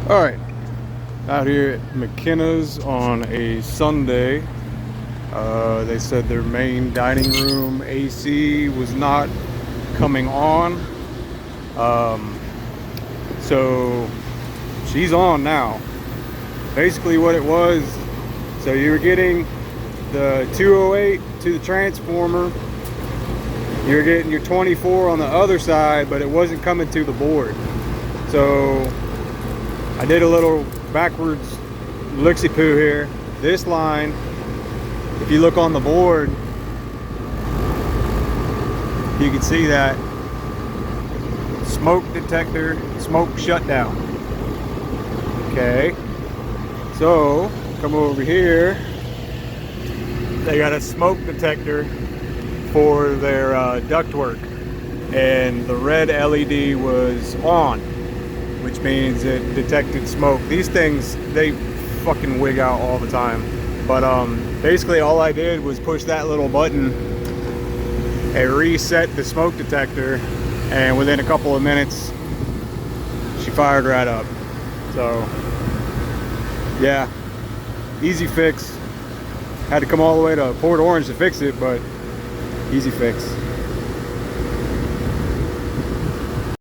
All right, out here at McKenna's on a Sunday. They said their main dining room AC was not coming on. Um, so she's on now. Basically, what it was, so you were getting the 208 to the transformer. You were getting your 24 on the other side, but it wasn't coming to the board. So I did a little backwards looksy-poo here. This line, if you look on the board, you can see that smoke detector, smoke shutdown. Okay, so come over here. They got a smoke detector for their ductwork, and the red LED was on, which means it detected smoke. These things, they fucking wig out all the time. But basically all I did was push that little button and reset the smoke detector, and within a couple of minutes she fired right up. So yeah, easy fix. Had to come all the way to Port Orange to fix it, but easy fix.